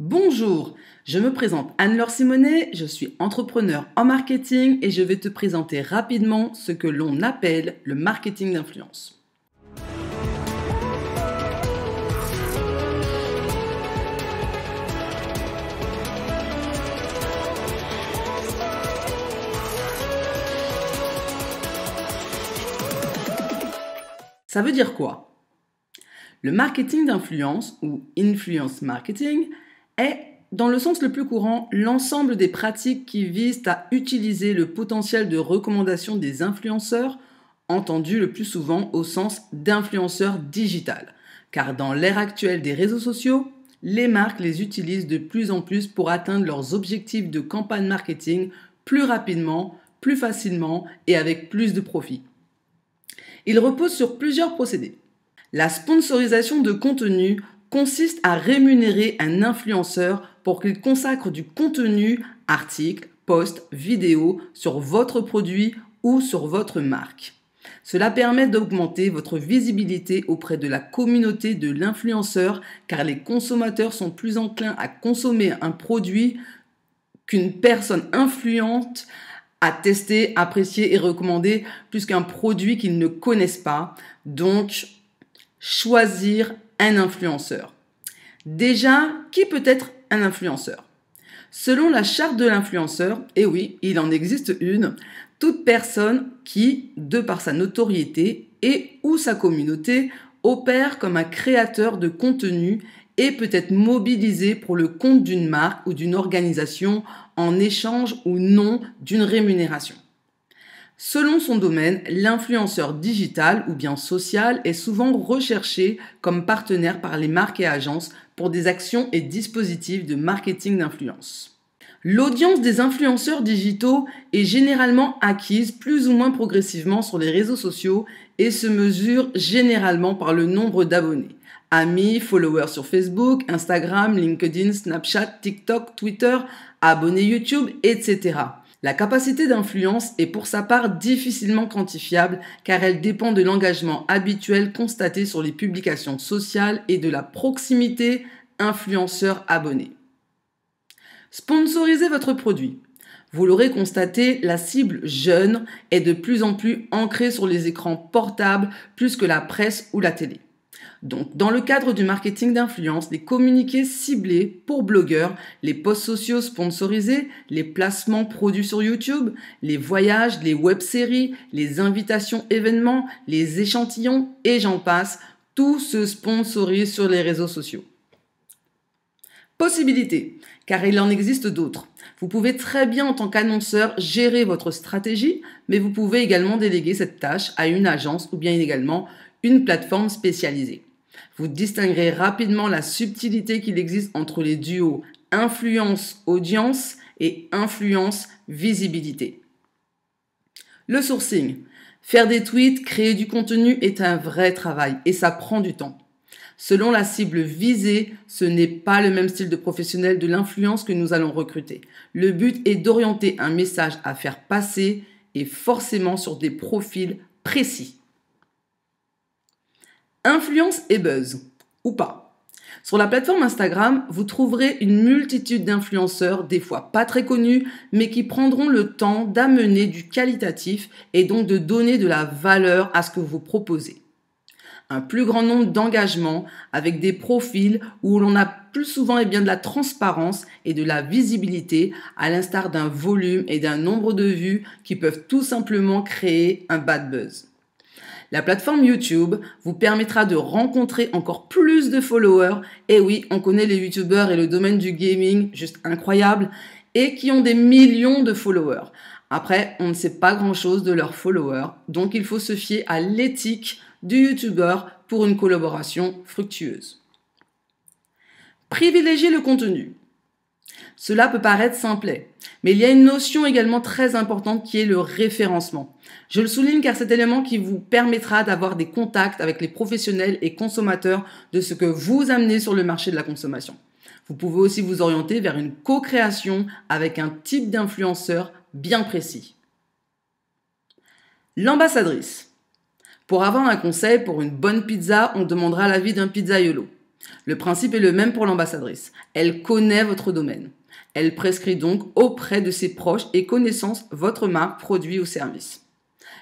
Bonjour, je me présente Anne-Laure Simonet, je suis entrepreneur en marketing et je vais te présenter rapidement ce que l'on appelle le marketing d'influence. Ça veut dire quoi? Le marketing d'influence ou influence marketing est, dans le sens le plus courant, l'ensemble des pratiques qui visent à utiliser le potentiel de recommandation des influenceurs, entendu le plus souvent au sens d'influenceur digital. Car dans l'ère actuelle des réseaux sociaux, les marques les utilisent de plus en plus pour atteindre leurs objectifs de campagne marketing plus rapidement, plus facilement et avec plus de profit. Il repose sur plusieurs procédés. La sponsorisation de contenu consiste à rémunérer un influenceur pour qu'il consacre du contenu, articles, posts, vidéos sur votre produit ou sur votre marque. Cela permet d'augmenter votre visibilité auprès de la communauté de l'influenceur car les consommateurs sont plus enclins à consommer un produit qu'une personne influente à tester, apprécier et recommander plus qu'un produit qu'ils ne connaissent pas. Donc, choisir un influenceur. Déjà, qui peut être un influenceur? Selon la charte de l'influenceur, et oui, il en existe une, toute personne qui, de par sa notoriété et ou sa communauté, opère comme un créateur de contenu et peut être mobilisé pour le compte d'une marque ou d'une organisation en échange ou non d'une rémunération. Selon son domaine, l'influenceur digital ou bien social est souvent recherché comme partenaire par les marques et agences pour des actions et dispositifs de marketing d'influence. L'audience des influenceurs digitaux est généralement acquise plus ou moins progressivement sur les réseaux sociaux et se mesure généralement par le nombre d'abonnés. Amis, followers sur Facebook, Instagram, LinkedIn, Snapchat, TikTok, Twitter, abonnés YouTube, etc. La capacité d'influence est pour sa part difficilement quantifiable car elle dépend de l'engagement habituel constaté sur les publications sociales et de la proximité influenceur-abonné. Sponsorisez votre produit. Vous l'aurez constaté, la cible jeune est de plus en plus ancrée sur les écrans portables plus que la presse ou la télé. Donc, dans le cadre du marketing d'influence, les communiqués ciblés pour blogueurs, les posts sociaux sponsorisés, les placements produits sur YouTube, les voyages, les web-séries, les invitations événements, les échantillons et j'en passe, tout se sponsorise sur les réseaux sociaux. Possibilités, car il en existe d'autres. Vous pouvez très bien en tant qu'annonceur gérer votre stratégie, mais vous pouvez également déléguer cette tâche à une agence ou bien également une plateforme spécialisée. Vous distinguerez rapidement la subtilité qu'il existe entre les duos influence-audience et influence-visibilité. Le sourcing. Faire des tweets, créer du contenu est un vrai travail et ça prend du temps. Selon la cible visée, ce n'est pas le même style de professionnel de l'influence que nous allons recruter. Le but est d'orienter un message à faire passer et forcément sur des profils précis. Influence et buzz, ou pas. Sur la plateforme Instagram, vous trouverez une multitude d'influenceurs, des fois pas très connus, mais qui prendront le temps d'amener du qualitatif et donc de donner de la valeur à ce que vous proposez. Un plus grand nombre d'engagements avec des profils où l'on a plus souvent de la transparence et de la visibilité, à l'instar d'un volume et d'un nombre de vues qui peuvent tout simplement créer un bad buzz. La plateforme YouTube vous permettra de rencontrer encore plus de followers. Et oui, on connaît les YouTubeurs et le domaine du gaming, juste incroyable, et qui ont des millions de followers. Après, on ne sait pas grand-chose de leurs followers, donc il faut se fier à l'éthique du YouTuber pour une collaboration fructueuse. Privilégiez le contenu. Cela peut paraître simplet, mais il y a une notion également très importante qui est le référencement. Je le souligne car c'est cet élément qui vous permettra d'avoir des contacts avec les professionnels et consommateurs de ce que vous amenez sur le marché de la consommation. Vous pouvez aussi vous orienter vers une co-création avec un type d'influenceur bien précis. L'ambassadrice. Pour avoir un conseil pour une bonne pizza, on demandera l'avis d'un pizzaiolo. Le principe est le même pour l'ambassadrice. Elle connaît votre domaine. Elle prescrit donc auprès de ses proches et connaissances votre marque, produit ou service.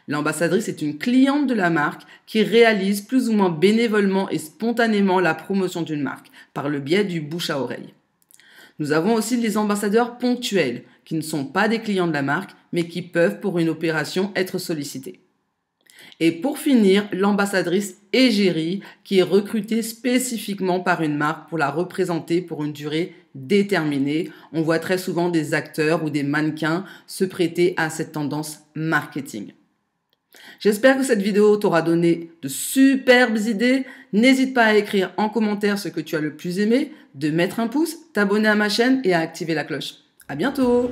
L'ambassadrice est une cliente de la marque qui réalise plus ou moins bénévolement et spontanément la promotion d'une marque par le biais du bouche à oreille. Nous avons aussi les ambassadeurs ponctuels qui ne sont pas des clients de la marque mais qui peuvent pour une opération être sollicités. Et pour finir, l'ambassadrice égérie qui est recrutée spécifiquement par une marque pour la représenter pour une durée déterminée. On voit très souvent des acteurs ou des mannequins se prêter à cette tendance marketing. J'espère que cette vidéo t'aura donné de superbes idées. N'hésite pas à écrire en commentaire ce que tu as le plus aimé, de mettre un pouce, t'abonner à ma chaîne et à activer la cloche. À bientôt!